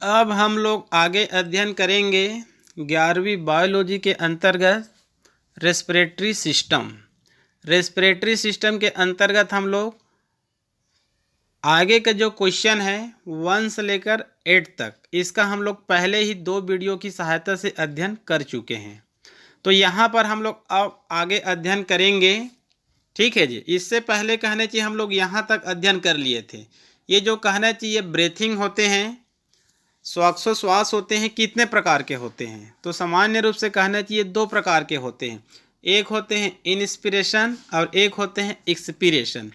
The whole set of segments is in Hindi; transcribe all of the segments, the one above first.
अब हम लोग आगे अध्ययन करेंगे 11वीं बायोलॉजी के अंतर्गत रेस्पिरेटरी सिस्टम। रेस्पिरेटरी सिस्टम के अंतर्गत हम लोग आगे का जो क्वेश्चन है 1 से लेकर 8 तक, इसका हम लोग पहले ही 2 वीडियो की सहायता से अध्ययन कर चुके हैं। तो यहाँ पर हम लोग अब आगे अध्ययन करेंगे। ठीक है जी। इससे पहले कहने चाहिए हम लोग यहाँ तक अध्ययन कर लिए थे। ये जो कहना चाहिए ब्रीथिंग होते हैं, श्वासोश्वास होते हैं, कितने प्रकार के होते हैं? तो सामान्य रूप से कहना चाहिए 2 प्रकार के होते हैं। एक होते हैं इंस्पिरेशन और एक होते हैं एक्सपीरेशन।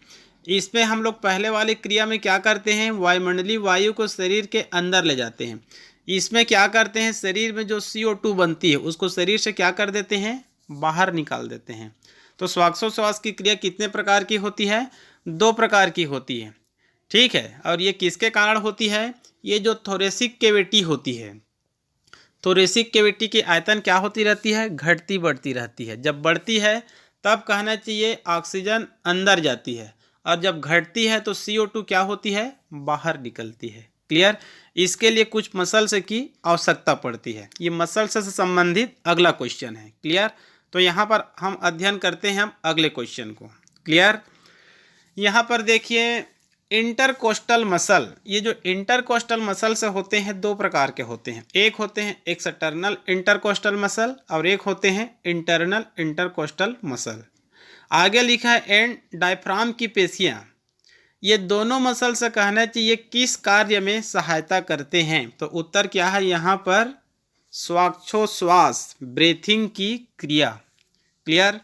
इसमें हम लोग पहले वाली क्रिया में क्या करते हैं, वायुमंडलीय वायु को शरीर के अंदर ले जाते हैं। इसमें क्या करते हैं, शरीर में जो CO2 बनती है उसको शरीर से क्या कर देते हैं, बाहर निकाल देते हैं। तो श्वासोश्वास की क्रिया कितने प्रकार की होती है? 2 प्रकार की होती है। ठीक है। और ये किसके कारण होती है? ये जो थोरेसिक कैविटी होती है, थोरेसिक कैविटी की आयतन क्या होती रहती है, घटती बढ़ती रहती है। जब बढ़ती है तब कहना चाहिए ऑक्सीजन अंदर जाती है, और जब घटती है तो CO2 क्या होती है, बाहर निकलती है। क्लियर? इसके लिए कुछ मसल्स की आवश्यकता पड़ती है। ये मसल्स से संबंधित अगला क्वेश्चन है। क्लियर? तो यहाँ पर हम अध्ययन करते हैं हम अगले क्वेश्चन को। क्लियर? यहाँ पर देखिए इंटरकोस्टल मसल। ये जो इंटरकोस्टल मसल्स होते हैं 2 प्रकार के होते हैं। एक होते हैं एक्सटर्नल इंटरकोस्टल मसल और एक होते हैं इंटरनल इंटरकोस्टल मसल। आगे लिखा है एंड डायफ्राम की पेशियाँ। ये दोनों मसल से कहना चाहिए किस कार्य में सहायता करते हैं? तो उत्तर क्या है यहाँ पर, श्वासोश्वास, ब्रीथिंग की क्रिया। क्लियर?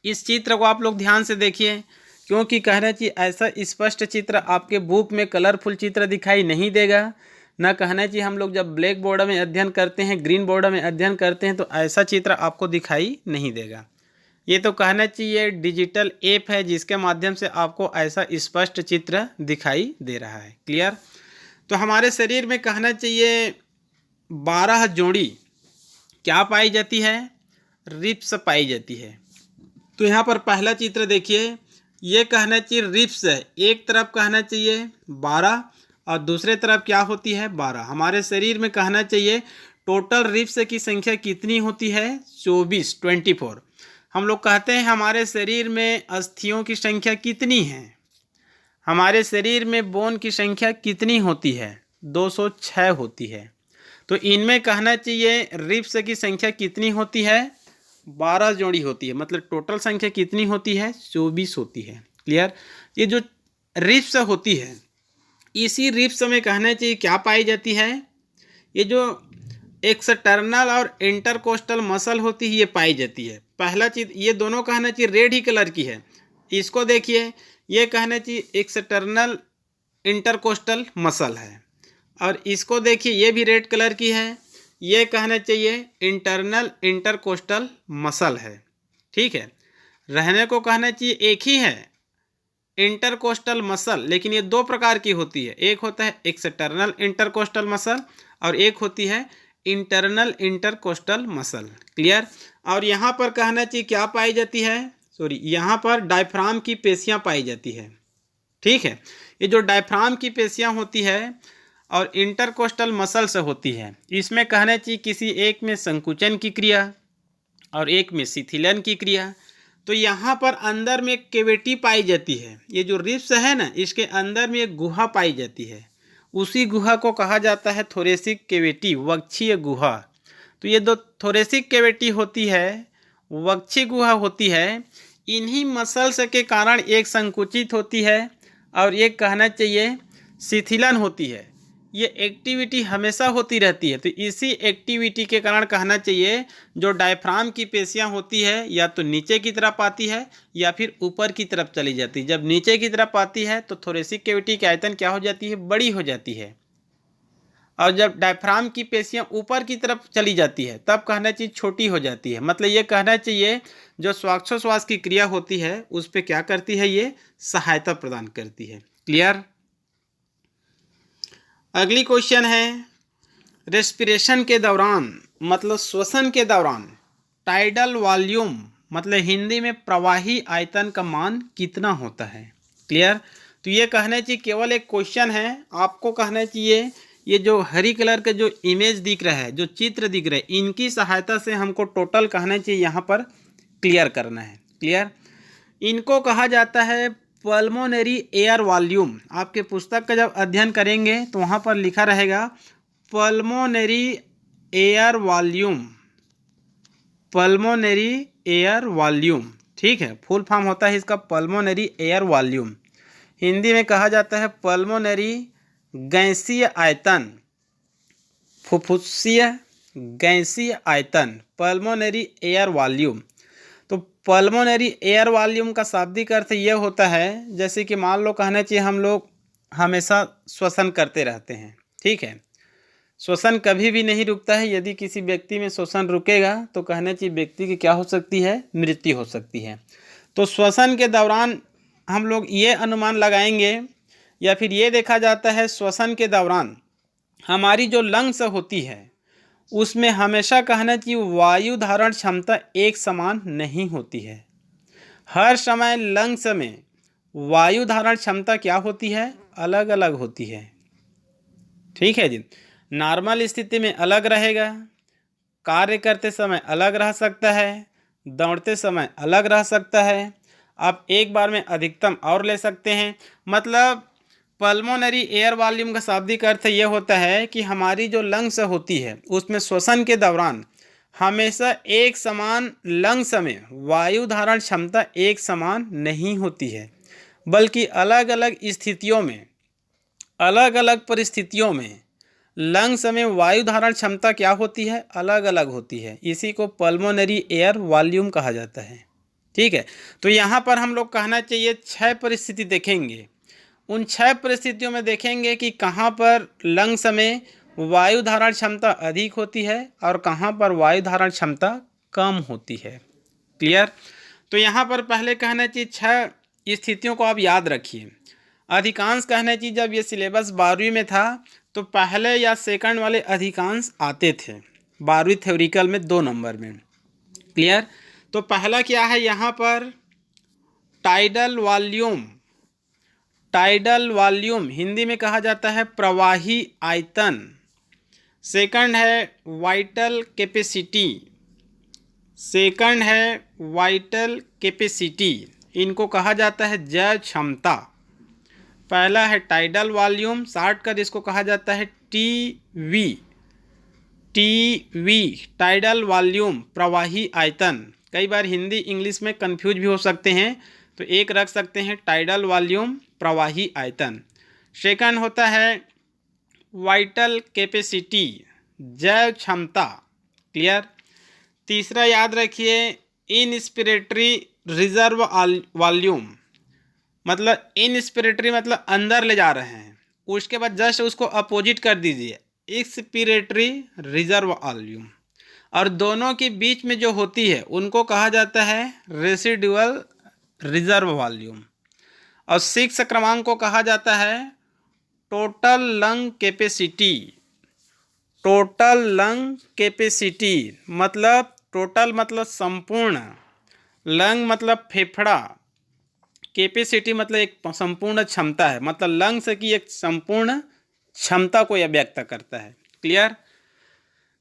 इस चित्र को आप लोग ध्यान से देखिए, क्योंकि कहना चाहिए ऐसा स्पष्ट चित्र आपके बुक में कलरफुल चित्र दिखाई नहीं देगा। ना कहना चाहिए हम लोग जब ब्लैक बोर्ड में अध्ययन करते हैं, ग्रीन बोर्ड में अध्ययन करते हैं तो ऐसा चित्र आपको दिखाई नहीं देगा। ये तो कहना चाहिए डिजिटल ऐप है जिसके माध्यम से आपको ऐसा स्पष्ट चित्र दिखाई दे रहा है। क्लियर? तो हमारे शरीर में कहना चाहिए 12 जोड़ी क्या पाई जाती है, रिब्स पाई जाती है। तो यहाँ पर पहला चित्र देखिए, ये कहना चाहिए रिब्स है। एक तरफ कहना चाहिए 12 और दूसरे तरफ क्या होती है, 12। हमारे शरीर में कहना चाहिए टोटल रिब्स की संख्या कितनी होती है, 24। हम लोग कहते हैं हमारे शरीर में अस्थियों की संख्या कितनी है, हमारे शरीर में बोन की संख्या कितनी होती है, 206 होती है। तो इनमें कहना चाहिए रिब्स की संख्या कितनी होती है, 12 जोड़ी होती है। मतलब टोटल संख्या कितनी होती है, 24 होती है। क्लियर? ये जो रिब्स होती है, इसी रिब्स में कहना चाहिए क्या पाई जाती है, ये जो एक्सटर्नल और इंटरकोस्टल मसल होती है ये पाई जाती है। पहला चीज ये दोनों कहना चाहिए रेड ही कलर की है। इसको देखिए, ये कहना चाहिए एक्सटर्नल इंटरकोस्टल मसल है, और इसको देखिए ये भी रेड कलर की है। ये कहना चाहिए इंटरनल इंटरकोस्टल मसल है। ठीक है? रहने को कहना चाहिए एक ही है इंटरकोस्टल मसल, लेकिन ये 2 प्रकार की होती है। एक होता है एक्सटर्नल इंटरकोस्टल मसल और एक होती है इंटरनल इंटरकोस्टल मसल। क्लियर? और यहाँ पर कहना चाहिए क्या पाई जाती है, यहाँ पर डायफ्राम की पेशियाँ पाई जाती है। ठीक है? ये जो डायफ्राम की पेशियाँ होती है और इंटरकोस्टल मसल से होती है, इसमें कहना चाहिए किसी एक में संकुचन की क्रिया और एक में शिथिलन की क्रिया। तो यहाँ पर अंदर में एक कैविटी पाई जाती है। ये जो रिब्स है ना, इसके अंदर में एक गुहा पाई जाती है। उसी गुहा को कहा जाता है थोरेसिक कैविटी, वक्षीय गुहा। तो ये दो थोरेसिक कैविटी होती है, वक्षीय गुहा होती है, इन्हीं मसल्स के कारण एक संकुचित होती है और एक कहना चाहिए शिथिलन होती है। ये एक्टिविटी हमेशा होती रहती है। तो इसी एक्टिविटी के कारण कहना चाहिए जो डायफ्राम की पेशियाँ होती है या तो नीचे की तरफ आती है या फिर ऊपर की तरफ चली जाती है। जब नीचे की तरफ आती है तो थोरेसिक कैविटी की आयतन क्या हो जाती है, बड़ी हो जाती है, और जब डायफ्राम की पेशियाँ ऊपर की तरफ चली जाती है तब कहना चाहिए छोटी हो जाती है। मतलब ये कहना चाहिए जो श्वासोश्वास की क्रिया होती है उस पर क्या करती है, ये सहायता प्रदान करती है। क्लियर? अगली क्वेश्चन है रेस्पिरेशन के दौरान, मतलब श्वसन के दौरान टाइडल वॉल्यूम, मतलब हिंदी में प्रवाही आयतन का मान कितना होता है। क्लियर? तो ये कहना चाहिए केवल एक क्वेश्चन है, आपको कहना चाहिए ये जो हरी कलर का जो इमेज दिख रहा है, जो चित्र दिख रहा है, इनकी सहायता से हमको टोटल कहना चाहिए यहाँ पर क्लियर करना है। क्लियर, इनको कहा जाता है पल्मोनरी एयर वॉल्यूम। आपके पुस्तक का जब अध्ययन करेंगे तो वहाँ पर लिखा रहेगा pulmonary air volume, pulmonary air volume. ठीक है, फुल फॉर्म होता है इसका पल्मोनरी एयर वॉल्यूम। हिंदी में कहा जाता है पल्मोनरी गैसीय आयतन, फुफ्फुसीय गैसीय आयतन, पल्मोनरी एयर वॉल्यूम। तो पल्मोनरी एयर वॉल्यूम का शाब्दिक अर्थ यह होता है, जैसे कि मान लो कहना चाहिए हम लोग हमेशा श्वसन करते रहते हैं। ठीक है, श्वसन कभी भी नहीं रुकता है। यदि किसी व्यक्ति में श्वसन रुकेगा तो कहना चाहिए व्यक्ति की क्या हो सकती है, मृत्यु हो सकती है। तो श्वसन के दौरान हम लोग ये अनुमान लगाएंगे या फिर ये देखा जाता है श्वसन के दौरान हमारी जो लंग्स होती है उसमें हमेशा कहना चाहिए वायु धारण क्षमता एक समान नहीं होती है। हर समय लंग्स में वायु धारण क्षमता क्या होती है, अलग अलग होती है। ठीक है जी, नॉर्मल स्थिति में अलग रहेगा, कार्य करते समय अलग रह सकता है, दौड़ते समय अलग रह सकता है, आप एक बार में अधिकतम और ले सकते हैं। मतलब पल्मोनरी एयर वॉल्यूम का शाब्दिक अर्थ ये होता है कि हमारी जो लंग्स होती है उसमें श्वसन के दौरान हमेशा एक समान लंग्स में वायु धारण क्षमता एक समान नहीं होती है, बल्कि अलग अलग स्थितियों में, अलग अलग परिस्थितियों में लंग्स में वायु धारण क्षमता क्या होती है, अलग अलग होती है। इसी को पल्मोनरी एयर वॉल्यूम कहा जाता है। ठीक है, तो यहाँ पर हम लोग कहना चाहिए 6 परिस्थिति देखेंगे। उन 6 परिस्थितियों में देखेंगे कि कहाँ पर लंग्स में वायु धारण क्षमता अधिक होती है और कहाँ पर वायु धारण क्षमता कम होती है। क्लियर, तो यहाँ पर पहले कहना चाहिए 6 स्थितियों को आप याद रखिए। अधिकांश कहना चाहिए जब ये सिलेबस 12वीं में था तो पहले या सेकंड वाले अधिकांश आते थे 12वीं थ्योरिकल में 2 नंबर में। क्लियर, तो पहला क्या है यहाँ पर tidal volume. Tidal volume Hindi में कहा जाता है प्रवाही आयतन। सेकंड है वाइटल कैपेसिटी, सेकंड है वाइटल कैपेसिटी, इनको कहा जाता है जैव क्षमता। पहला है टाइडल वॉल्यूम, शॉर्ट कर इसको कहा जाता है टीवी। टीवी टाइडल वॉल्यूम प्रवाही आयतन। कई बार हिंदी इंग्लिश में कंफ्यूज भी हो सकते हैं, तो एक रख सकते हैं टाइडल वॉल्यूम प्रवाही आयतन। सेकंड होता है वाइटल कैपेसिटी जैव क्षमता। क्लियर, तीसरा याद रखिए इनस्पिरेटरी रिजर्व वॉल्यूम, मतलब इनस्पिरेटरी मतलब अंदर ले जा रहे हैं, उसके बाद जस्ट उसको अपोजिट कर दीजिए एक्सपिरेटरी रिजर्व वॉल्यूम। और दोनों के बीच में जो होती है उनको कहा जाता है रेसिडुअल रिजर्व वॉल्यूम। और 6 क्रमांक को कहा जाता है total lung capacity. Total lung capacity मतलब टोटल मतलब संपूर्ण, लंग मतलब फेफड़ा, कैपेसिटी मतलब एक संपूर्ण क्षमता है, मतलब लंग्स की एक संपूर्ण क्षमता को यह व्यक्त करता है। क्लियर,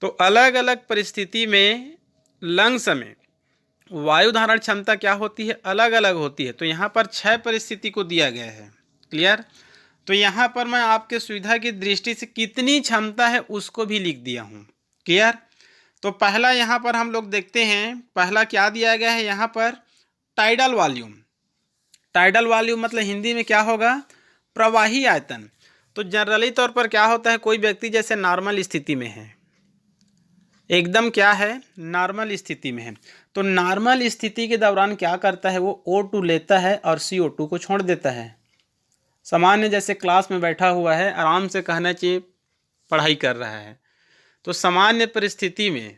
तो अलग अलग परिस्थिति में लंग्स में वायु धारण क्षमता क्या होती है, अलग अलग होती है। तो यहाँ पर 6 परिस्थिति को दिया गया है। क्लियर, तो यहाँ पर मैं आपके सुविधा की दृष्टि से कितनी क्षमता है उसको भी लिख दिया हूँ। क्लियर, तो पहला यहाँ पर हम लोग देखते हैं, पहला क्या दिया गया है यहाँ पर टाइडल वॉल्यूम। टाइडल वॉल्यूम मतलब हिंदी में क्या होगा, प्रवाही आयतन। तो जनरली तौर पर क्या होता है, कोई व्यक्ति जैसे नॉर्मल स्थिति में है, एकदम क्या है नॉर्मल स्थिति में है, तो नॉर्मल स्थिति के दौरान क्या करता है, वो O2 लेता है और CO2 को छोड़ देता है। सामान्य जैसे क्लास में बैठा हुआ है, आराम से कहना चाहिए पढ़ाई कर रहा है, तो सामान्य परिस्थिति में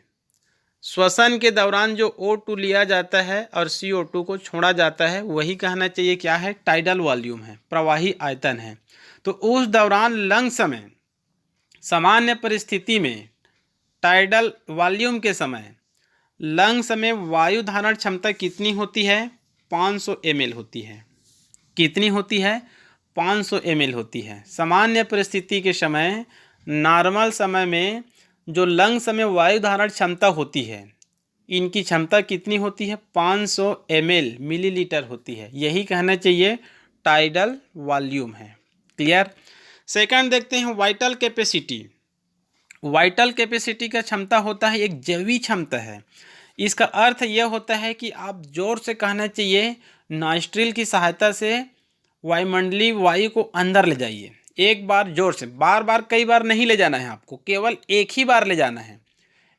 श्वसन के दौरान जो O2 लिया जाता है और CO2 को छोड़ा जाता है, वही कहना चाहिए क्या है, टाइडल वॉल्यूम है, प्रवाही आयतन है। तो उस दौरान लंग्स में सामान्य परिस्थिति में टाइडल वॉल्यूम के समय लंग्स में वायु धारण क्षमता कितनी होती है, 500 ml होती है। कितनी होती है, 500 ml होती है। सामान्य परिस्थिति के समय नॉर्मल समय में जो लंग्स में वायु धारण क्षमता होती है, इनकी क्षमता कितनी होती है? 500 ml मिलीलीटर होती है। यही कहना चाहिए टाइडल वॉल्यूम है। क्लियर। सेकंड देखते हैं वाइटल कैपेसिटी। वाइटल कैपेसिटी का क्षमता होता है एक जैविक क्षमता है। इसका अर्थ यह होता है कि आप जोर से कहना चाहिए नॉस्ट्रिल की सहायता से वायुमंडलीय वायु को अंदर ले जाइए। एक बार जोर से, बार बार कई बार नहीं ले जाना है आपको, केवल एक ही बार ले जाना है।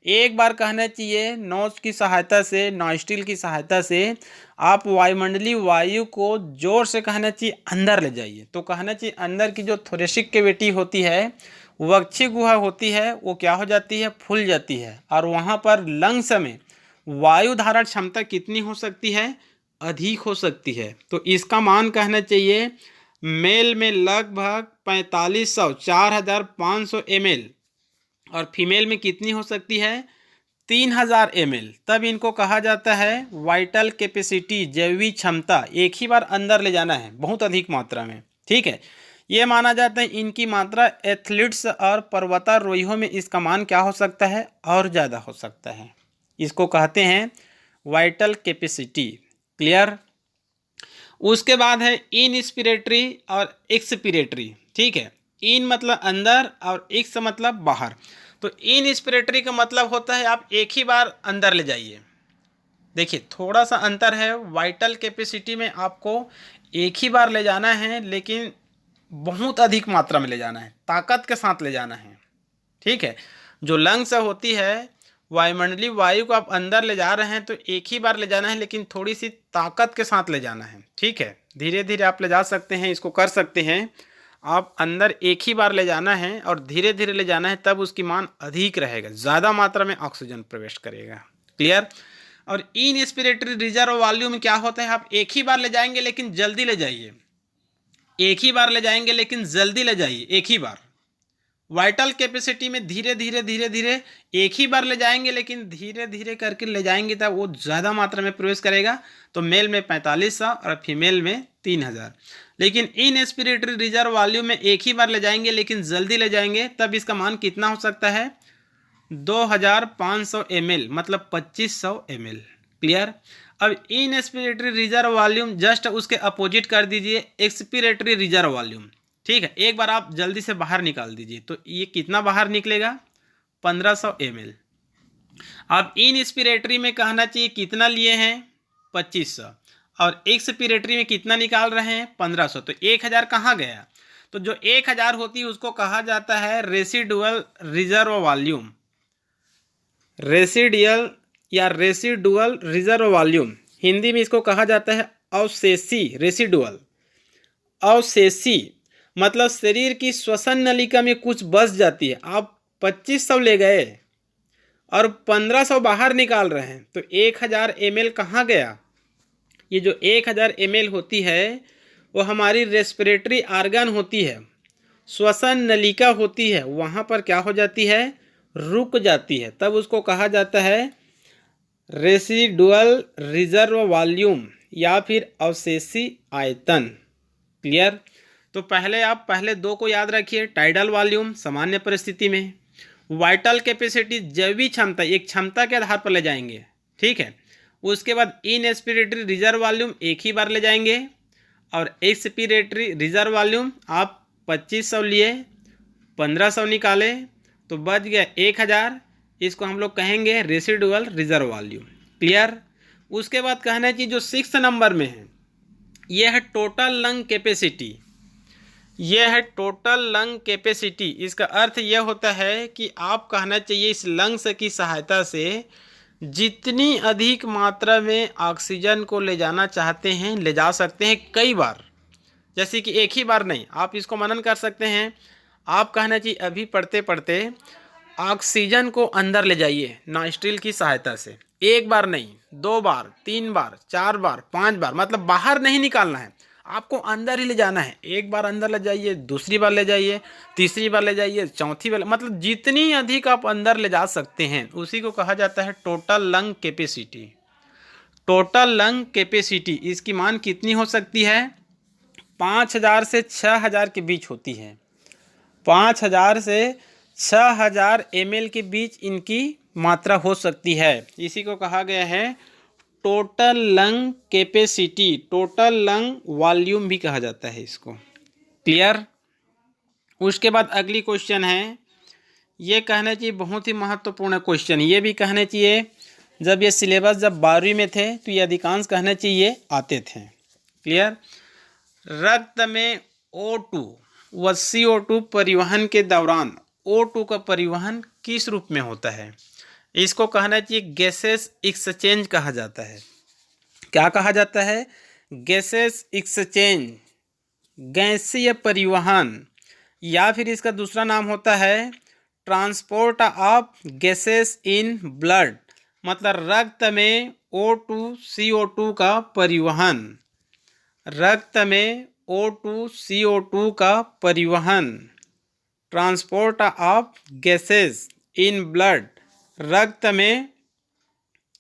एक बार कहना चाहिए नोज की सहायता से, नॉस्ट्रिल की सहायता से आप वायुमंडलीय वायु को जोर से कहना चाहिए अंदर ले जाइए। तो कहना चाहिए अंदर की जो थोरेसिक कैविटी होती है, वक्षी गुहा होती है, वो क्या हो जाती है? फूल जाती है। और वहाँ पर लंग्स में वायु धारण क्षमता कितनी हो सकती है? अधिक हो सकती है। तो इसका मान कहना चाहिए मेल में लगभग 4500 4500 ml और फीमेल में कितनी हो सकती है? 3000 ml। तब इनको कहा जाता है वाइटल कैपेसिटी, जैविक क्षमता। एक ही बार अंदर ले जाना है बहुत अधिक मात्रा में। ठीक है, ये माना जाता है इनकी मात्रा एथलीट्स और पर्वतारोहियों में इसका मान क्या हो सकता है? और ज़्यादा हो सकता है। इसको कहते हैं वाइटल कैपेसिटी। क्लियर। उसके बाद है इनस्पिरेटरी और एक्सपिरेटरी। ठीक है, इन मतलब अंदर और एक्स मतलब बाहर। तो इनस्पिरेटरी का मतलब होता है आप एक ही बार अंदर ले जाइए। देखिए थोड़ा सा अंतर है, वाइटल कैपेसिटी में आपको एक ही बार ले जाना है, लेकिन बहुत अधिक मात्रा में ले जाना है, ताकत के साथ ले जाना है। ठीक है, जो लंग्स होती है, वायुमंडलीय वायु को आप अंदर ले जा रहे हैं तो एक ही बार ले जाना है, लेकिन थोड़ी सी ताकत के साथ ले जाना है। ठीक है, धीरे धीरे आप ले जा सकते हैं, इसको कर सकते हैं। आप अंदर एक ही बार ले जाना है और धीरे धीरे ले जाना है, तब उसकी मान अधिक रहेगा, ज़्यादा मात्रा में ऑक्सीजन प्रवेश करेगा। क्लियर। और इनस्पिरेटरी रिजर्व वॉल्यूम में क्या होता है? आप एक ही बार ले जाएंगे लेकिन जल्दी ले जाइए, एक ही बार ले जाएंगे लेकिन जल्दी ले जाइए, एक ही बार। वाइटल कैपेसिटी में धीरे धीरे धीरे धीरे एक ही बार ले जाएंगे, लेकिन धीरे धीरे करके ले जाएंगे तब वो ज़्यादा मात्रा में प्रवेश करेगा। तो मेल में 4500 और फीमेल में 3000। लेकिन इनस्पिरेटरी रिजर्व वॉल्यूम में एक ही बार ले जाएंगे लेकिन जल्दी ले जाएंगे, तब इसका मान कितना हो सकता है? 2500 ml मतलब 2500 ml। क्लियर। अब इनस्पिरेटरी रिजर्व वॉल्यूम जस्ट उसके अपोजिट कर दीजिए एक्सपिरेटरी रिजर्व वॉल्यूम। ठीक है, एक बार आप जल्दी से बाहर निकाल दीजिए, तो ये कितना बाहर निकलेगा? 1500 ml। अब इनस्पिरेटरी में कहना चाहिए कितना लिए हैं? 2500। और एक्सपिरेटरी में कितना निकाल रहे हैं? 1500। तो 1000 कहाँ गया? तो जो 1000 होती है उसको कहा जाता है रेसिडुअल रिजर्व वॉल्यूम। रेसिडियल या रेसिडुअल रिजर्व वॉल्यूम, हिंदी में इसको कहा जाता है अवशेषी। रेसिडुअल, अवशेषी मतलब शरीर की श्वसन नलिका में कुछ बच जाती है। आप 2500 ले गए और 1500 बाहर निकाल रहे हैं, तो 1000 ml कहाँ गया? ये जो 1000 ml होती है वो हमारी रेस्पिरेटरी आर्गन होती है, श्वसन नलिका होती है, वहाँ पर क्या हो जाती है? रुक जाती है। तब उसको कहा जाता है रेसिडुअल रिजर्व वॉल्यूम या फिर अवशेषी आयतन। क्लियर। तो पहले दो को याद रखिए। टाइडल वॉल्यूम सामान्य परिस्थिति में, वाइटल कैपेसिटी जैविक क्षमता, एक क्षमता के आधार पर ले जाएंगे। ठीक है, उसके बाद इनस्पिरेटरी रिजर्व वॉल्यूम एक ही बार ले जाएंगे, और एक्सपिरेटरी रिजर्व वॉल्यूम आप 2500 लिए, 1500 निकाले तो बच गया 1000। इसको हम लोग कहेंगे रेसिडुअल रिजर्व वॉल्यूम। क्लियर। उसके बाद कहना चाहिए जो 6 नंबर में है, यह है टोटल लंग कैपेसिटी। यह है टोटल लंग कैपेसिटी। इसका अर्थ यह होता है कि आप कहना चाहिए इस लंग्स की सहायता से जितनी अधिक मात्रा में ऑक्सीजन को ले जाना चाहते हैं ले जा सकते हैं, कई बार, जैसे कि एक ही बार नहीं। आप इसको मनन कर सकते हैं। आप कहना चाहिए अभी पढ़ते पढ़ते ऑक्सीजन को अंदर ले जाइए नॉस्ट्रिल की सहायता से, एक बार नहीं, 2 बार, 3 बार, 4 बार, 5 बार, मतलब बाहर नहीं निकालना है, आपको अंदर ही ले जाना है। एक बार अंदर ले जाइए, दूसरी बार ले जाइए, तीसरी बार ले जाइए, चौथी बार, मतलब जितनी अधिक आप अंदर ले जा सकते हैं उसी को कहा जाता है total lung capacity. Total lung capacity इसकी मान कितनी हो सकती है? 5000 से 6000 के बीच होती है। 5000 से 6000 ml के बीच इनकी मात्रा हो सकती है। इसी को कहा गया है total lung capacity, total lung volume भी कहा जाता है इसको। क्लियर। उसके बाद अगली क्वेश्चन है, ये कहना चाहिए बहुत ही महत्वपूर्ण क्वेश्चन, ये भी कहने चाहिए जब ये सिलेबस जब 12वीं में थे तो ये अधिकांश कहना चाहिए आते थे। क्लियर। रक्त में O2 व CO2 परिवहन के दौरान O2 का परिवहन किस रूप में होता है? इसको कहना चाहिए गैसेस एक्सचेंज कहा जाता है। क्या कहा जाता है? गैसेस एक्सचेंज, गैसीय परिवहन, या फिर इसका दूसरा नाम होता है transport of gases in blood, मतलब रक्त में O2 CO2 का परिवहन, रक्त में O2 CO2 का परिवहन, transport of gases in blood, रक्त में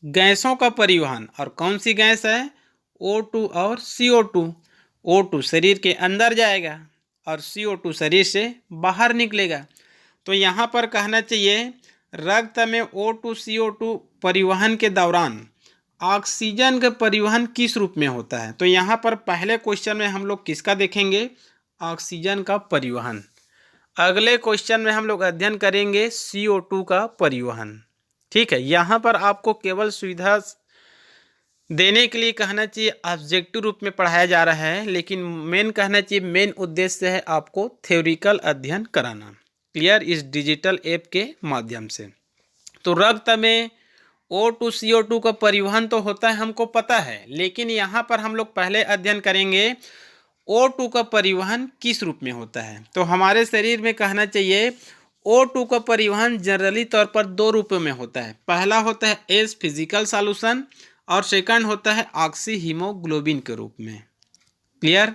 गैसों का परिवहन। और कौन सी गैस है? O2 और CO2। O2 शरीर के अंदर जाएगा और CO2 शरीर से बाहर निकलेगा। तो यहाँ पर कहना चाहिए रक्त में O2 CO2 परिवहन के दौरान ऑक्सीजन का परिवहन किस रूप में होता है? तो यहाँ पर पहले क्वेश्चन में हम लोग किसका देखेंगे? ऑक्सीजन का परिवहन। अगले क्वेश्चन में हम लोग अध्ययन करेंगे CO2 का परिवहन। ठीक है, यहाँ पर आपको केवल सुविधा देने के लिए कहना चाहिए ऑब्जेक्टिव रूप में पढ़ाया जा रहा है, लेकिन मेन कहना चाहिए मेन उद्देश्य है आपको थ्योरिकल अध्ययन कराना। क्लियर। इस डिजिटल ऐप के माध्यम से। तो रक्त में O2 CO2 का परिवहन तो होता है, हमको पता है, लेकिन यहाँ पर हम लोग पहले अध्ययन करेंगे O2 का परिवहन किस रूप में होता है। तो हमारे शरीर में कहना चाहिए O2 का परिवहन जनरली तौर पर दो रूपों में होता है। पहला होता है एज फिजिकल सॉल्यूशन और सेकंड होता है ऑक्सी हीमोग्लोबिन के रूप में। क्लियर।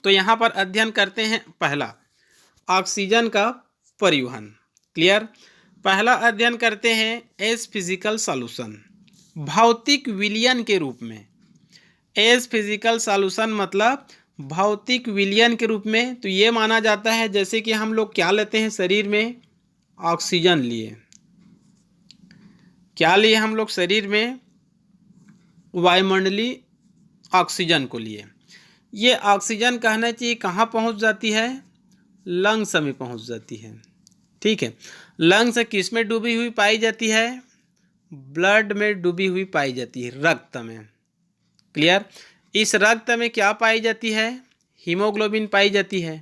तो यहाँ पर अध्ययन करते हैं पहला ऑक्सीजन का परिवहन। क्लियर। पहला अध्ययन करते हैं एज फिजिकल सॉल्यूशन, भौतिक विलयन के रूप में। एज फिजिकल सॉल्यूशन मतलब भौतिक विलयन के रूप में। तो ये माना जाता है जैसे कि हम लोग क्या लेते हैं शरीर में? ऑक्सीजन लिए। क्या लिए हम लोग शरीर में? वायुमंडलीय ऑक्सीजन को लिए। ये ऑक्सीजन कहना चाहिए कहाँ पहुँच जाती है? लंग्स में पहुँच जाती है। ठीक है। लंग्स किस में डूबी हुई पाई जाती है? ब्लड में डूबी हुई पाई जाती है, रक्त में। क्लियर। इस रक्त में क्या पाई जाती है? हीमोग्लोबिन पाई जाती है।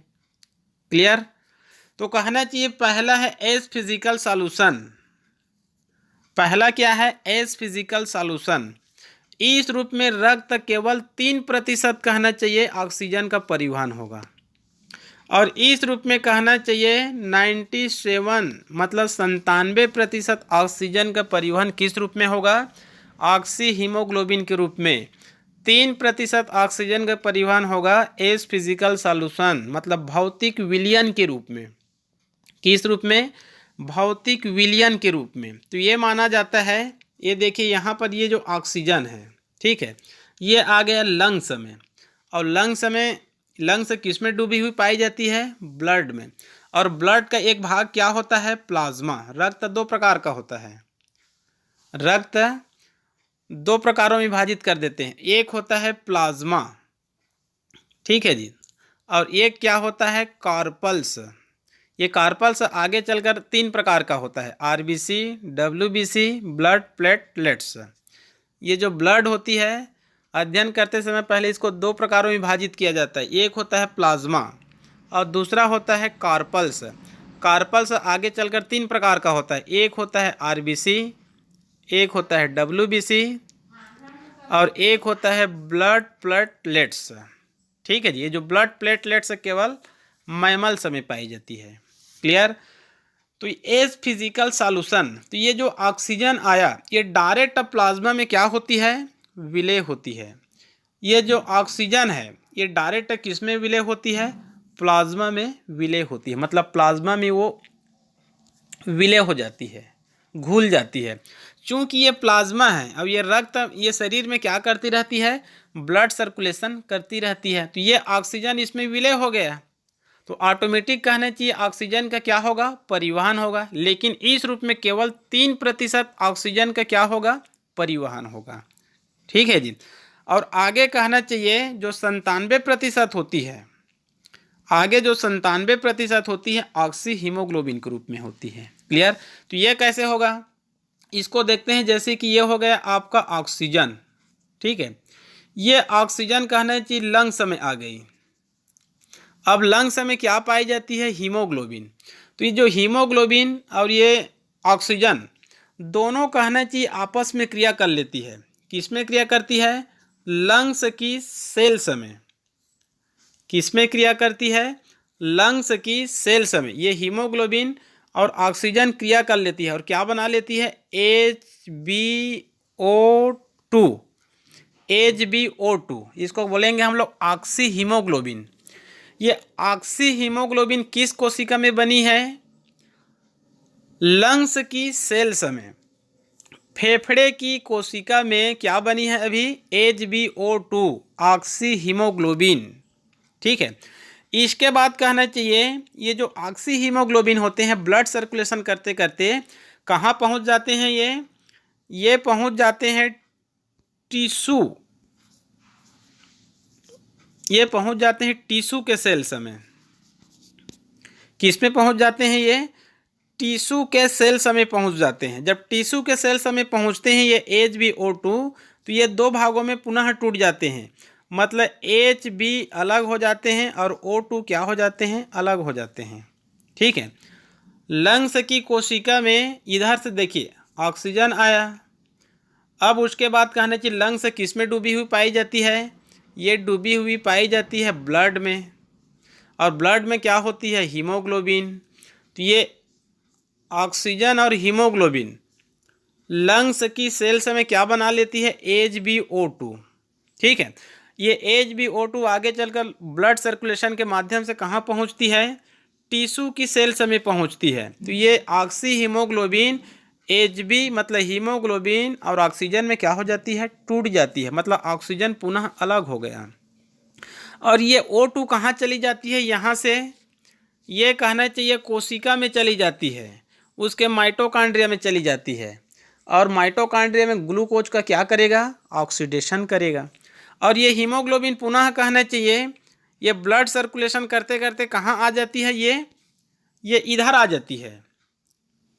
क्लियर। तो कहना चाहिए पहला है एज फिजिकल सॉल्यूशन। पहला क्या है? As physical solution. इस रूप में रक्त केवल 3% कहना चाहिए ऑक्सीजन का परिवहन होगा, और इस रूप में कहना चाहिए 97 मतलब 97% ऑक्सीजन का परिवहन किस रूप में होगा? ऑक्सी हीमोग्लोबिन के रूप में। 3% ऑक्सीजन का परिवहन होगा एज फिजिकल सॉल्यूशन मतलब भौतिक विलयन के रूप में। किस रूप में? भौतिक विलयन के रूप में। तो ये माना जाता है, ये देखिए यहाँ पर ये जो ऑक्सीजन है, ठीक है, ये आ गया लंग्स में, और लंग्स किस में डूबी हुई पाई जाती है? ब्लड में। और ब्लड का एक भाग क्या होता है? प्लाज्मा। रक्त दो प्रकार का होता है, रक्त दो प्रकारों में विभाजित कर देते हैं। एक होता है प्लाज्मा, ठीक है जी, और एक क्या होता है? कार्पल्स। ये कार्पल्स आगे चलकर 3 प्रकार का होता है, RBC, WBC, ब्लड प्लेटलेट्स। ये जो ब्लड होती है, अध्ययन करते समय पहले इसको 2 प्रकारों में विभाजित किया जाता है। एक होता है प्लाज्मा और दूसरा होता है कार्पल्स। कार्पल्स आगे चलकर 3 प्रकार का होता है। एक होता है RBC, एक होता है WBC और एक होता है ब्लड प्लेटलेट्स। ठीक है जी। ये जो ब्लड प्लेटलेट्स केवल मैमल्स में पाई जाती है। क्लियर। तो एज फिजिकल सॉल्यूशन, तो ये जो ऑक्सीजन आया ये डायरेक्ट प्लाज्मा में क्या होती है? विलय होती है। ये जो ऑक्सीजन है ये डायरेक्ट किस में विलय होती है? प्लाज्मा में विलय होती है, मतलब प्लाज्मा में वो विलय हो जाती है, घुल जाती है। चूंकि ये प्लाज्मा है, अब ये रक्त ये शरीर में क्या करती रहती है? ब्लड सर्कुलेशन करती रहती है। तो ये ऑक्सीजन इसमें विलय हो गया तो ऑटोमेटिक कहना चाहिए ऑक्सीजन का क्या होगा, परिवहन होगा। लेकिन इस रूप में केवल 3% ऑक्सीजन का क्या होगा, परिवहन होगा। ठीक है जी। और आगे कहना चाहिए जो 97% होती है, आगे जो 97% होती है ऑक्सी हीमोग्लोबिन के रूप में होती है। क्लियर। तो ये कैसे होगा, इसको देखते हैं। जैसे कि ये हो गया आपका ऑक्सीजन, ठीक है। ये ऑक्सीजन कहना चाहिए लंग्स में आ गई। अब लंग्स में क्या पाई जाती है, हीमोग्लोबिन। तो ये जो हीमोग्लोबिन और ये ऑक्सीजन दोनों कहना चाहिए आपस में क्रिया कर लेती है। किस में क्रिया करती है, लंग्स की सेल्स में। किस में क्रिया करती है, लंग्स की सेल्स में। ये हीमोग्लोबिन और ऑक्सीजन क्रिया कर लेती है और क्या बना लेती है, HbO2। HbO2 इसको बोलेंगे हम लोग ऑक्सी हीमोग्लोबिन। ये ऑक्सी हीमोग्लोबिन किस कोशिका में बनी है, लंग्स की सेल्स में। फेफड़े की कोशिका में क्या बनी है अभी, HbO2 ऑक्सी हीमोग्लोबिन। ठीक है। इसके बाद कहना चाहिए ये जो ऑक्सी हीमोग्लोबिन होते हैं ब्लड सर्कुलेशन करते करते कहाँ पहुँच जाते हैं, ये पहुँच जाते हैं टिश्यू, ये पहुँच जाते हैं टिश्यू के सेल्स में। किस में पहुँच जाते हैं, ये टिश्यू के सेल्स में पहुँच जाते हैं। जब टिश्यू के सेल्स में पहुँचते हैं ये HbO2, तो ये दो भागों में पुनः टूट जाते हैं। मतलब Hb अलग हो जाते हैं और O2 क्या हो जाते हैं, अलग हो जाते हैं। ठीक है। लंग्स की कोशिका में इधर से देखिए ऑक्सीजन आया। अब उसके बाद कहना चाहिए लंग्स किस में डूबी हुई पाई जाती है, ये डूबी हुई पाई जाती है ब्लड में। और ब्लड में क्या होती है, हीमोग्लोबिन। तो ये ऑक्सीजन और हीमोग्लोबिन लंग्स की सेल्स में क्या बना लेती है, HbO2। ठीक है। ये HbO2 आगे चलकर ब्लड सर्कुलेशन के माध्यम से कहाँ पहुँचती है, टिश्यू की सेल्स में पहुँचती है। तो ये ऑक्सी हीमोग्लोबिन Hb मतलब हीमोग्लोबिन और ऑक्सीजन में क्या हो जाती है, टूट जाती है। मतलब ऑक्सीजन पुनः अलग हो गया। और ये O2 कहाँ चली जाती है, यहाँ से ये कहना चाहिए कोशिका में चली जाती है, उसके माइटोकॉन्ड्रिया में चली जाती है। और माइटोकॉन्ड्रिया में ग्लूकोज का क्या करेगा, ऑक्सीडेशन करेगा। और ये हीमोग्लोबिन पुनः कहना चाहिए ये ब्लड सर्कुलेशन करते करते कहाँ आ जाती है, ये इधर आ जाती है,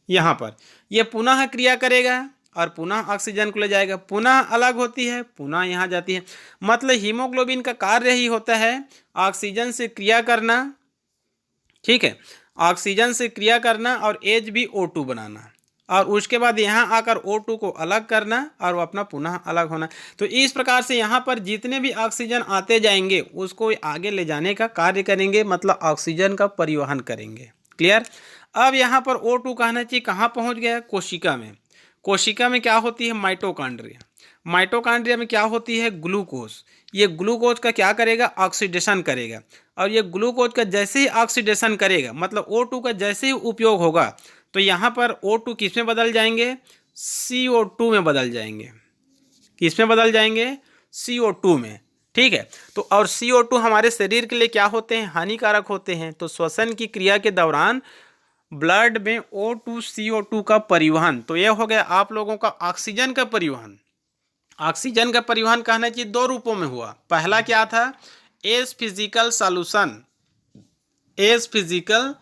यहाँ पर। ये पुनः क्रिया करेगा और पुनः ऑक्सीजन को ले जाएगा, पुनः अलग होती है, पुनः यहाँ जाती है। मतलब हीमोग्लोबिन का कार्य ही होता है ऑक्सीजन से क्रिया करना। ठीक है। ऑक्सीजन से क्रिया करना और HbO2 बनाना और उसके बाद यहाँ आकर O2 को अलग करना और वो अपना पुनः अलग होना। तो इस प्रकार से यहाँ पर जितने भी ऑक्सीजन आते जाएंगे उसको आगे ले जाने का कार्य करेंगे, मतलब ऑक्सीजन का परिवहन करेंगे। क्लियर। अब यहाँ पर O2 कहना चाहिए कहाँ पहुँच गया, कोशिका में। कोशिका में क्या होती है, माइटोकॉन्ड्रिया। माइटोकॉन्ड्रिया में क्या होती है, ग्लूकोज। ये ग्लूकोज का क्या करेगा, ऑक्सीडेशन करेगा। और ये ग्लूकोज का जैसे ही ऑक्सीडेशन करेगा, मतलब O2 का जैसे ही उपयोग होगा, तो यहाँ पर O2 किस में बदल जाएंगे, CO2 में बदल जाएंगे। किस में बदल जाएंगे, CO2 में। ठीक है। तो और CO2 हमारे शरीर के लिए क्या होते हैं, हानिकारक होते हैं। तो श्वसन की क्रिया के दौरान ब्लड में O2 CO2 का परिवहन। तो यह हो गया आप लोगों का ऑक्सीजन का परिवहन। ऑक्सीजन का परिवहन कहना चाहिए दो रूपों में हुआ। पहला क्या था, as physical solution. As physical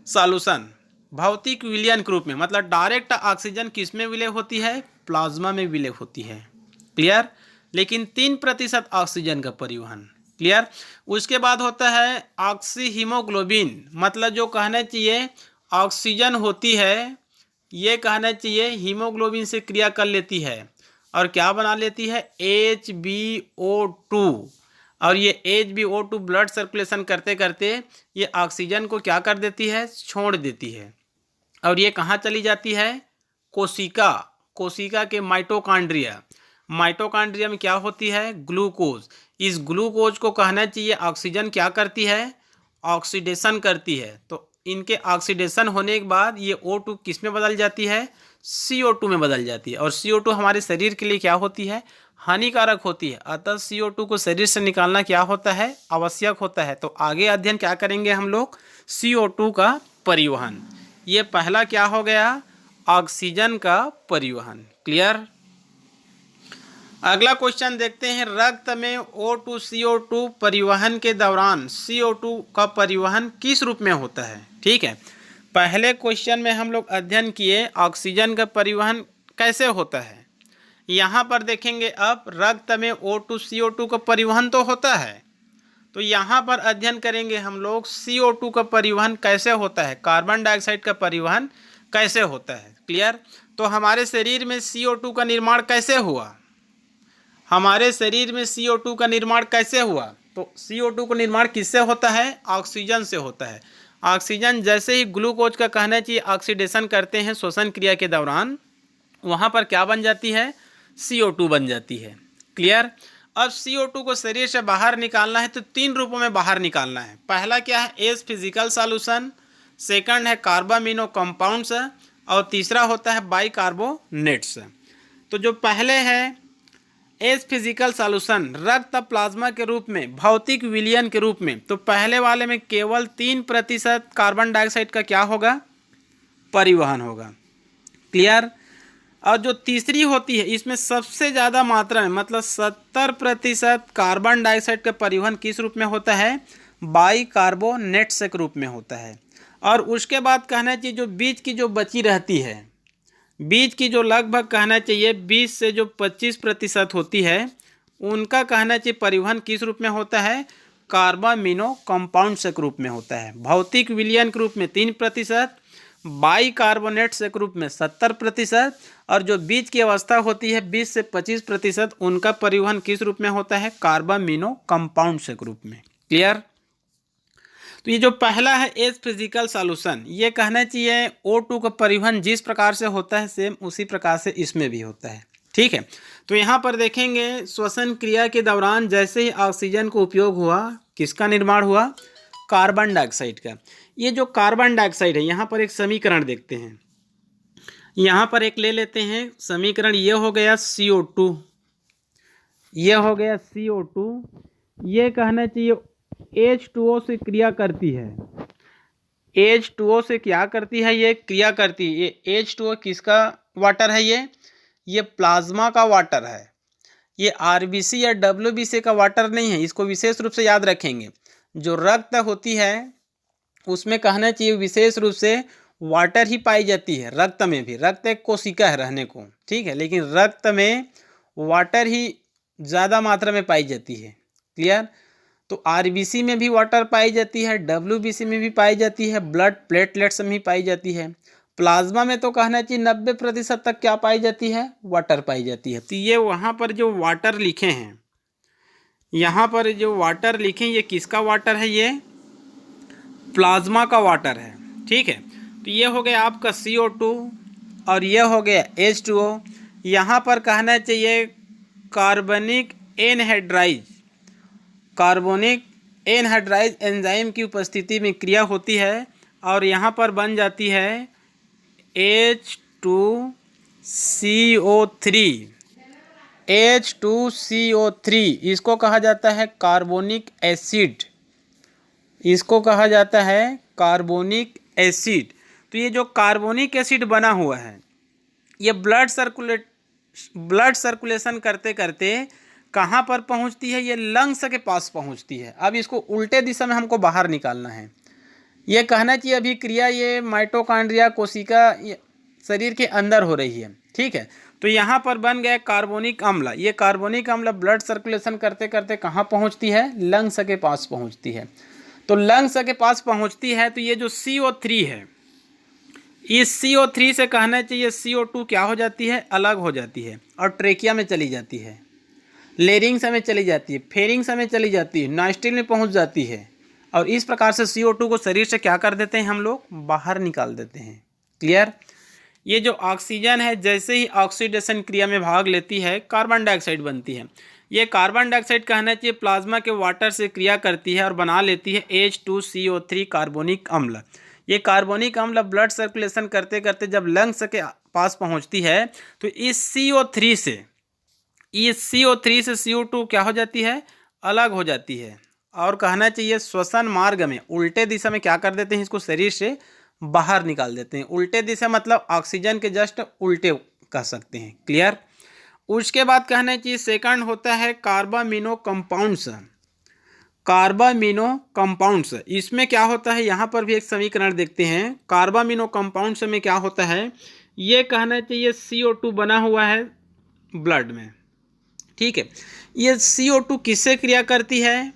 solution भौतिक विलयन के रूप में, मतलब डायरेक्ट ऑक्सीजन किस में विलय होती है, प्लाज्मा में विलय होती है। क्लियर। लेकिन 3% ऑक्सीजन का परिवहन। क्लियर। उसके बाद होता है ऑक्सी हीमोग्लोबिन, मतलब जो कहना चाहिए ऑक्सीजन होती है, ये कहना चाहिए हीमोग्लोबिन से क्रिया कर लेती है और क्या बना लेती है, HbO2। और ये HbO2 ब्लड सर्कुलेशन करते करते ये ऑक्सीजन को क्या कर देती है, छोड़ देती है। और ये कहाँ चली जाती है, कोशिका। कोशिका के माइटोकॉन्ड्रिया। माइटोकॉन्ड्रिया में क्या होती है, ग्लूकोज। इस ग्लूकोज को कहना चाहिए ऑक्सीजन क्या करती है, ऑक्सीडेशन करती है। तो इनके ऑक्सीडेशन होने के बाद ये O2 किस में बदल जाती है, CO2 में बदल जाती है। और CO2 हमारे शरीर के लिए क्या होती है, हानिकारक होती है, अतः CO2 को शरीर से निकालना क्या होता है, आवश्यक होता है। तो आगे अध्ययन क्या करेंगे हम लोग, CO2 का परिवहन। ये पहला क्या हो गया, ऑक्सीजन का परिवहन। क्लियर। अगला क्वेश्चन देखते हैं, रक्त में O2 CO2 परिवहन के दौरान CO2 का परिवहन किस रूप में होता है। ठीक है, पहले क्वेश्चन में हम लोग अध्ययन किए ऑक्सीजन का परिवहन कैसे होता है। यहाँ पर देखेंगे अब रक्त में O2 CO2 का परिवहन तो होता है, तो यहाँ पर अध्ययन करेंगे हम लोग CO2 का परिवहन कैसे होता है, कार्बन डाइऑक्साइड का परिवहन कैसे होता है। क्लियर। तो हमारे शरीर में CO2 का निर्माण कैसे हुआ, हमारे शरीर में CO2 का निर्माण कैसे हुआ, तो CO2 का निर्माण किससे होता है, ऑक्सीजन से होता है। ऑक्सीजन जैसे ही ग्लूकोज का कहना चाहिए ऑक्सीडेशन करते हैं श्वसन क्रिया के दौरान, वहाँ पर क्या बन जाती है, CO2 बन जाती है। क्लियर। अब CO2 को शरीर से बाहर निकालना है तो 3 रूपों में बाहर निकालना है। पहला क्या है, एज फिजिकल सॉल्यूशन, सेकंड है कार्बामिनो कंपाउंड्स, और तीसरा होता है बाइकार्बोनेट्स। तो जो पहले है एज फिजिकल सॉल्यूशन, रक्त प्लाज्मा के रूप में, भौतिक विलयन के रूप में, तो पहले वाले में केवल 3% कार्बन डाइऑक्साइड का क्या होगा, परिवहन होगा। क्लियर। और जो तीसरी होती है इसमें सबसे ज़्यादा मात्रा में मतलब 70% कार्बन डाइऑक्साइड का परिवहन किस रूप में होता है, बाइकार्बोनेट्स के रूप में होता है। और उसके बाद कहना चाहिए जो बीच की जो बची रहती है, बीच की जो लगभग कहना चाहिए 20 से जो 25% होती है, उनका कहना चाहिए परिवहन किस रूप में होता है, कार्बामिनो कंपाउंड्स के रूप में होता है। भौतिक विलयन के रूप में 3%, बाइकार्बोनेट्स के रूप में 70%, और जो बीच की अवस्था होती है 20 से 25%, उनका परिवहन किस रूप में होता है, कार्बामिनो कंपाउंड्स के रूप में। क्लियर। तो ये जो पहला है एज फिजिकल सॉल्यूशन, ये कहना चाहिए O2 का परिवहन जिस प्रकार से होता है सेम उसी प्रकार से इसमें भी होता है। ठीक है। तो यहाँ पर देखेंगे श्वसन क्रिया के दौरान जैसे ही ऑक्सीजन को उपयोग हुआ, किसका निर्माण हुआ, कार्बन डाइऑक्साइड का। ये जो कार्बन डाइऑक्साइड है, यहाँ पर एक समीकरण देखते हैं, यहाँ पर एक ले लेते हैं समीकरण, ये हो गया CO2, ये हो गया CO2, ये कहना चाहिए H2O से क्रिया करती है, H2O से क्या करती है, ये क्रिया करती है। ये H2O किसका वाटर है, ये प्लाज्मा का वाटर है, ये RBC या WBC का वाटर नहीं है। इसको विशेष रूप से याद रखेंगे। जो रक्त होती है उसमें कहना चाहिए विशेष रूप से वाटर ही पाई जाती है, रक्त में भी। रक्त एक कोशिका है रहने को, ठीक है, लेकिन रक्त में वाटर ही ज़्यादा मात्रा में पाई जाती है। क्लियर। तो RBC में भी वाटर पाई जाती है, WBC में भी पाई जाती है, ब्लड प्लेटलेट्स में भी पाई जाती है। प्लाज्मा में तो कहना चाहिए 90% तक क्या पाई जाती है, वाटर पाई जाती है। तो ये वहाँ पर जो वाटर लिखे हैं, यहाँ पर जो वाटर लिखे हैं, ये किसका वाटर है, ये प्लाज्मा का वाटर है। ठीक है। तो ये हो गया आपका CO2 और ये हो गया H2O। यहाँ पर कहना चाहिए कार्बनिक एनहाइड्राइज एंजाइम की उपस्थिति में क्रिया होती है और यहाँ पर बन जाती है H2CO3। इसको कहा जाता है कार्बोनिक एसिड, इसको कहा जाता है कार्बोनिक एसिड। तो ये जो कार्बोनिक एसिड बना हुआ है, ये ब्लड सर्कुलेशन करते करते कहाँ पर पहुँचती है, ये लंग्स के पास पहुँचती है। अब इसको उल्टे दिशा में हमको बाहर निकालना है। ये कहना चाहिए अभी क्रिया ये माइटोकॉन्ड्रिया कोशिका शरीर के अंदर हो रही है। ठीक है। तो यहाँ पर बन गया कार्बोनिक अम्ल। ये कार्बोनिक अम्ल ब्लड सर्कुलेशन करते करते कहाँ पहुँचती है, लंग्स के पास पहुँचती है। तो लंग्स के पास पहुँचती है तो ये जो CO3 है, इस CO3 से कहना चाहिए CO2 क्या हो जाती है, अलग हो जाती है और ट्रेकिया में चली जाती है, लेरिंग्स में चली जाती है, फेरिंग्स में चली जाती है, नॉस्ट्रिल में पहुंच जाती है। और इस प्रकार से CO2 को शरीर से क्या कर देते हैं, हम लोग बाहर निकाल देते हैं। क्लियर। ये जो ऑक्सीजन है जैसे ही ऑक्सीडेशन क्रिया में भाग लेती है, कार्बन डाइऑक्साइड बनती है। ये कार्बन डाइऑक्साइड कहना चाहिए प्लाज्मा के वाटर से क्रिया करती है और बना लेती है H2CO3 कार्बोनिक अम्ल। ये कार्बोनिक अम्ल ब्लड सर्कुलेशन करते करते जब लंग्स के पास पहुंचती है तो इस CO3 से ये CO3 से CO2 क्या हो जाती है, अलग हो जाती है। और कहना चाहिए श्वसन मार्ग में उल्टे दिशा में क्या कर देते हैं, इसको शरीर से बाहर निकाल देते हैं। उल्टे दिशा मतलब ऑक्सीजन के जस्ट उल्टे कह सकते हैं। क्लियर। उसके बाद कहना चाहिए सेकंड होता है कार्बामिनो कंपाउंड्स। कार्बामिनो कंपाउंड्स, इसमें क्या होता है, यहाँ पर भी एक समीकरण देखते हैं। कार्बामिनो कंपाउंड्स में क्या होता है, ये कहना चाहिए CO2 बना हुआ है ब्लड में। ठीक है, ये CO2 किससे क्रिया करती है,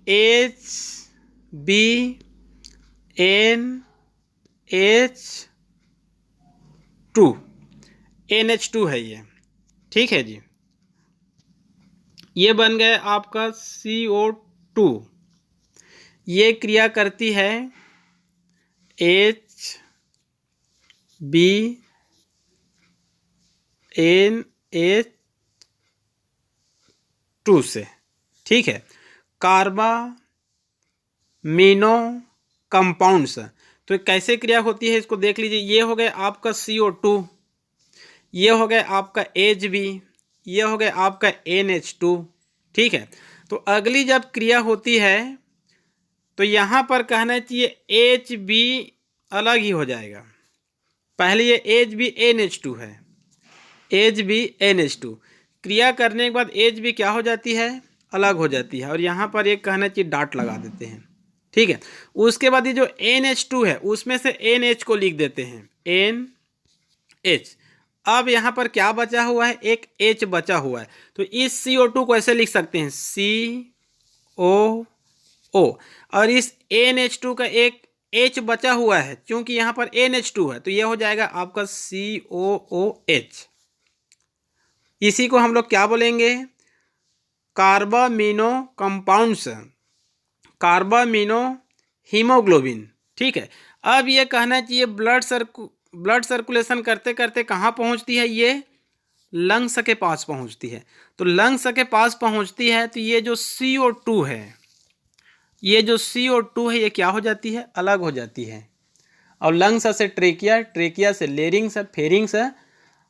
HBNH2, NH2 है ये। ठीक है जी, ये बन गए आपका CO2। ये क्रिया करती है HBNH2 से। ठीक है, कार्बामिनो कंपाउंड्स तो कैसे क्रिया होती है इसको देख लीजिए। ये हो गए आपका CO2, ये हो गया आपका HB, ये हो गया आपका NH2। ठीक है, तो अगली जब क्रिया होती है तो यहाँ पर कहना चाहिए HB अलग ही हो जाएगा। पहले ये HBNH2 है, HBNH2 क्रिया करने के बाद HB क्या हो जाती है, अलग हो जाती है। और यहाँ पर एक कहना चाहिए डॉट लगा देते हैं। ठीक है, उसके बाद ये जो NH2 है उसमें से NH को लिख देते हैं, NH। अब यहाँ पर क्या बचा हुआ है, एक H बचा हुआ है। तो इस CO2 को ऐसे लिख सकते हैं COO, और इस NH2 का एक H बचा हुआ है, क्योंकि यहाँ पर NH2 है तो ये हो जाएगा आपका COOH। इसी को हम लोग क्या बोलेंगे, कार्बामिनो कंपाउंड्स, कार्बामिनो हीमोग्लोबिन। ठीक है, अब ये कहना चाहिए ब्लड सर्कुलेशन करते करते कहाँ पहुँचती है, ये लंग्स के पास पहुँचती है। तो लंग्स के पास पहुँचती है तो ये जो CO2 है, ये जो CO2 है ये क्या हो जाती है, अलग हो जाती है। और लंग्स से ट्रेकिया, ट्रेकिया से लेरिंग्स, फेरिंग्स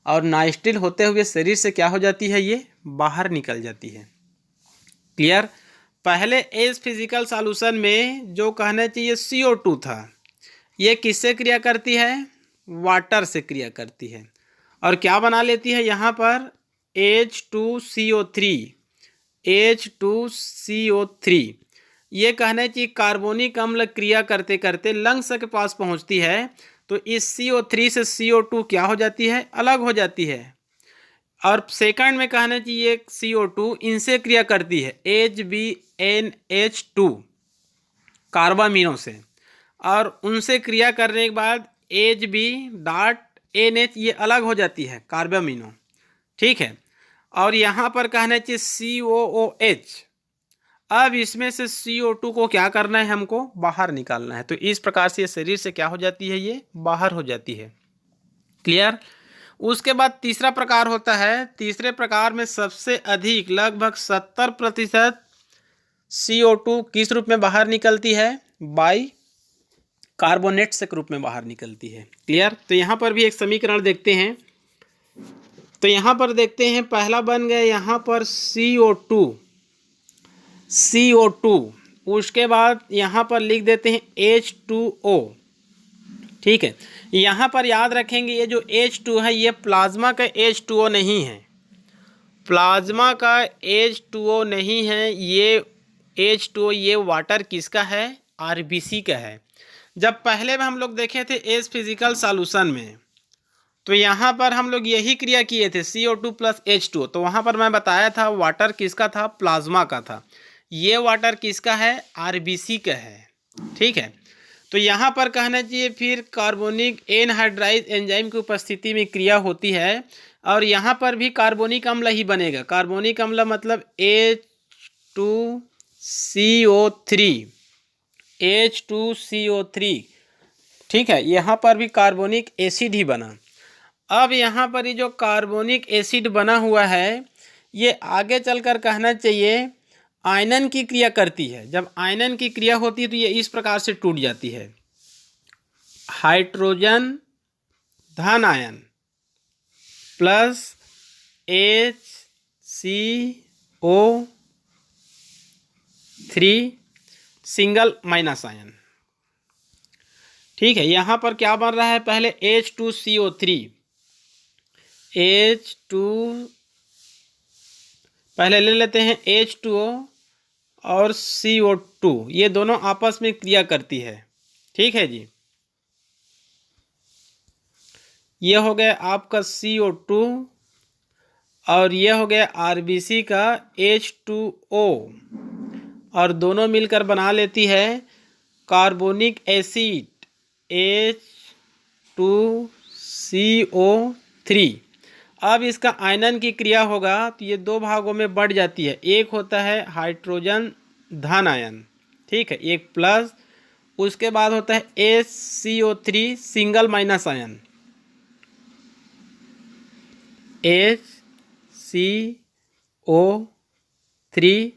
और नाइस्टिल होते हुए शरीर से क्या हो जाती है, ये बाहर निकल जाती है। क्लियर। पहले इस फिजिकल सॉल्यूशन में जो कहना चाहिए CO2 था, ये किससे क्रिया करती है, वाटर से क्रिया करती है। और क्या बना लेती है यहाँ पर H2CO3, H2CO3। ये कहना चाहिए कार्बोनिक अम्ल क्रिया करते करते लंग्स के पास पहुँचती है तो इस CO3 से CO2 क्या हो जाती है, अलग हो जाती है। और सेकंड में कहना चाहिए CO2 इनसे क्रिया करती है HBNH2 कार्बामिनो से, और उनसे क्रिया करने के बाद HB.NH ये अलग हो जाती है कार्बामिनो। ठीक है, और यहाँ पर कहना चाहिए COOH। अब इसमें से CO2 को क्या करना है, हमको बाहर निकालना है। तो इस प्रकार से ये शरीर से क्या हो जाती है, ये बाहर हो जाती है। क्लियर। उसके बाद तीसरा प्रकार होता है, तीसरे प्रकार में सबसे अधिक लगभग 70% CO2 किस रूप में बाहर निकलती है, बाई कार्बोनेट्स के रूप में बाहर निकलती है। क्लियर। तो यहाँ पर भी एक समीकरण देखते हैं। तो यहाँ पर देखते हैं, पहला बन गया यहाँ पर CO2, उसके बाद यहाँ पर लिख देते हैं H2O। ठीक है, यहाँ पर याद रखेंगे ये जो H2 है ये प्लाज्मा का H2O नहीं है, प्लाज्मा का H2O नहीं है। ये H2O ये वाटर किसका है, RBC का है। जब पहले में हम लोग देखे थे एस फिजिकल सॉल्यूशन में, तो यहाँ पर हम लोग यही क्रिया किए थे CO2 प्लस H2O। तो वहाँ पर मैं बताया था वाटर किसका था, प्लाज्मा का था। ये वाटर किसका है, RBC का है। ठीक है, तो यहाँ पर कहना चाहिए फिर कार्बोनिक एनहाइड्राइज एंजाइम की उपस्थिति में क्रिया होती है, और यहाँ पर भी कार्बोनिक अम्ल ही बनेगा। कार्बोनिक अम्ल मतलब H2CO3। ठीक है, यहाँ पर भी कार्बोनिक एसिड ही बना। अब यहाँ पर ये जो कार्बोनिक एसिड बना हुआ है ये आगे चलकर कहना चाहिए आयनन की क्रिया करती है। जब आयनन की क्रिया होती है तो ये इस प्रकार से टूट जाती है, हाइड्रोजन धन ion plus H CO3 single minus ion. ठीक है, यहाँ पर क्या बन रहा है, पहले H2CO3 पहले ले लेते हैं H2O और CO2, ये दोनों आपस में क्रिया करती है। ठीक है जी, ये हो गया आपका CO2 और ये हो गया RBC का H2O, और दोनों मिलकर बना लेती है कार्बोनिक एसिड H2CO3। अब इसका आयनन की क्रिया होगा तो ये दो भागों में बढ़ जाती है, एक होता है हाइड्रोजन धन आयन, ठीक है, एक प्लस, उसके बाद होता है HCO3 single minus ion, HCO3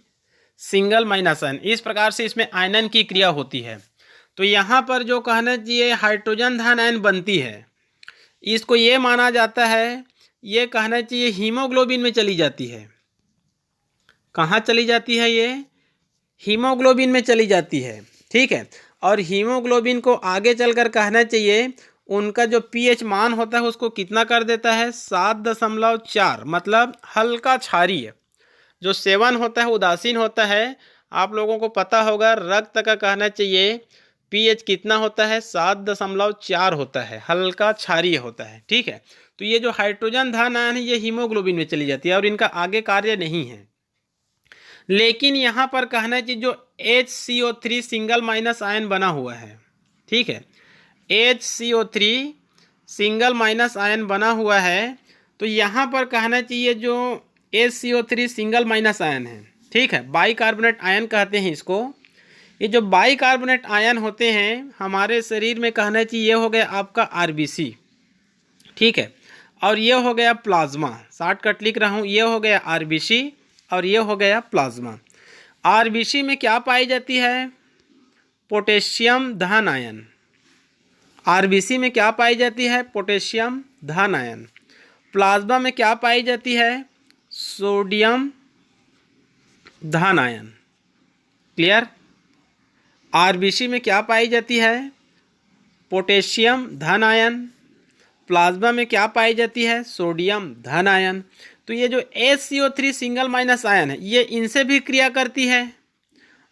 single minus ion. इस प्रकार से इसमें आयनन की क्रिया होती है। तो यहाँ पर जो कहना चाहिए हाइड्रोजन धन आयन बनती है, इसको ये माना जाता है, ये कहना चाहिए हीमोग्लोबिन में चली जाती है। कहाँ चली जाती है ये? हीमोग्लोबिन में चली जाती है। ठीक है, और हीमोग्लोबिन को आगे चलकर कहना चाहिए उनका जो पीएच मान होता है उसको कितना कर देता है, 7.4, मतलब हल्का क्षारीय। जो सेवन होता है उदासीन होता है, आप लोगों को पता होगा रक्त का कहना चाहिए पीएच कितना होता है, 7.4 होता है, हल्का क्षारीय होता है। ठीक है, तो ये जो हाइड्रोजन धन आयन है ये हीमोग्लोबिन में चली जाती है और इनका आगे कार्य नहीं है। लेकिन यहाँ पर कहना चाहिए जो HCO3 सिंगल माइनस आयन बना हुआ है, ठीक है, HCO3 सिंगल माइनस आयन बना हुआ है, तो यहाँ पर कहना चाहिए जो HCO3 सिंगल माइनस आयन है, ठीक है, बाइकार्बोनेट आयन कहते हैं इसको। ये जो बाइकार्बोनेट आयन होते हैं हमारे शरीर में कहना चाहिए ये हो गया आपका RBC, ठीक है, और ये हो गया प्लाज्मा, शॉर्टकट लिख रहा हूँ, ये हो गया RBC और ये हो गया प्लाज्मा। RBC में क्या पाई जाती है, पोटेशियम धन आयन। RBC में क्या पाई जाती है, पोटेशियम धन आयन। प्लाज्मा में क्या पाई जाती है, सोडियम धन आयन। क्लियर? RBC में क्या पाई जाती है, पोटेशियम धन आयन। प्लाज्मा में क्या पाई जाती है, सोडियम धन आयन। तो ये जो HCO3 सिंगल माइनस आयन है ये इनसे भी क्रिया करती है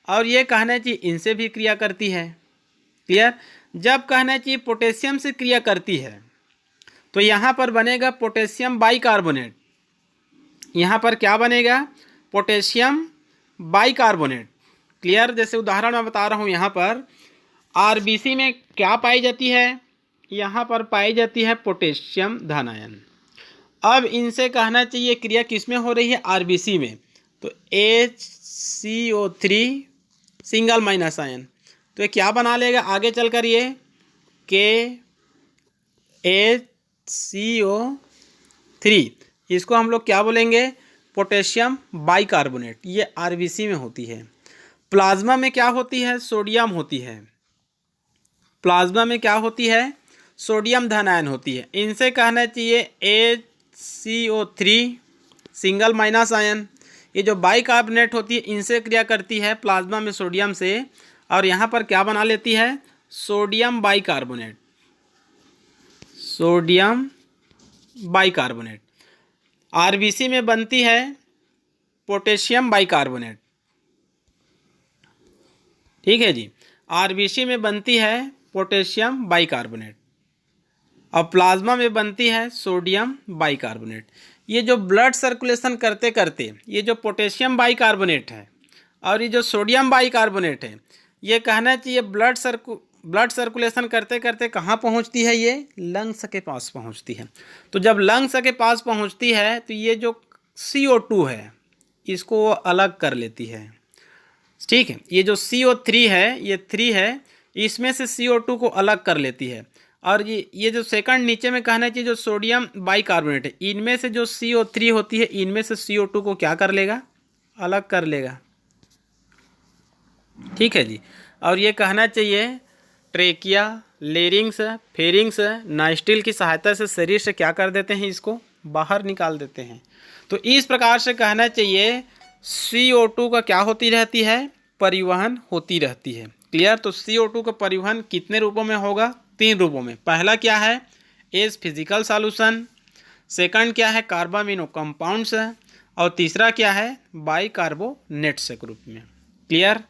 और ये कहना चाहिए इनसे भी क्रिया करती है। क्लियर? जब कहना चाहिए पोटेशियम से क्रिया करती है तो यहाँ पर बनेगा पोटेशियम बाइकार्बोनेट। यहाँ पर क्या बनेगा, पोटेशियम बाइकार्बोनेट। क्लियर? जैसे उदाहरण मैं बता रहा हूँ, यहाँ पर RBC में क्या पाई जाती है, यहाँ पर पाई जाती है पोटेशियम धन आयन। अब इनसे कहना चाहिए क्रिया किसमें हो रही है, RBC में, तो HCO3 सिंगल माइनस आयन। तो ये क्या बना लेगा आगे चलकर, ये KHCO3, इसको हम लोग क्या बोलेंगे, पोटेशियम बाइकार्बोनेट। ये RBC में होती है। प्लाज्मा में क्या होती है, सोडियम होती है। प्लाज्मा में क्या होती है, सोडियम धन आयन होती है। इनसे कहना चाहिए HCO3 सिंगल माइनस आयन। ये जो बाइकार्बोनेट होती है इनसे क्रिया करती है प्लाज्मा में सोडियम से, और यहाँ पर क्या बना लेती है, sodium bicarbonate. Sodium bicarbonate. RBC में बनती है पोटेशियम बाइकार्बोनेट। ठीक है जी, RBC में बनती है पोटेशियम बाइकार्बोनेट और प्लाज्मा में बनती है सोडियम बाइकार्बोनेट। ये जो ब्लड सर्कुलेशन करते करते ये जो पोटेशियम बाइकार्बोनेट है और ये जो सोडियम बाइकार्बोनेट है, ये कहना चाहिए ब्लड सर्कुलेशन करते करते कहाँ पहुँचती है, ये लंग्स के पास पहुँचती है। तो जब लंग्स के पास पहुँचती है तो ये जो CO2 है इसको वो अलग कर लेती है। ठीक है, ये जो CO3 है, ये 3 है, इसमें से CO2 को अलग कर लेती है। और ये जो सेकंड नीचे में कहना चाहिए जो सोडियम बाइकार्बोनेट है, इनमें से जो CO3 होती है इनमें से CO2 को क्या कर लेगा, अलग कर लेगा। ठीक है जी, और ये कहना चाहिए ट्रेकिया, लेरिंग्स, फेरिंग्स, नास्टिल की सहायता से शरीर से क्या कर देते हैं, इसको बाहर निकाल देते हैं। तो इस प्रकार से कहना चाहिए CO2 का क्या होती रहती है, परिवहन होती रहती है। क्लियर। तो CO2 का परिवहन कितने रूपों में होगा, 3 रूपों में। पहला क्या है, एज फिजिकल सॉल्यूशन, सेकंड क्या है, कार्बामिनो कंपाउंड्स, और तीसरा क्या है, बाइकार्बोनेट्स के रूप में। क्लियर।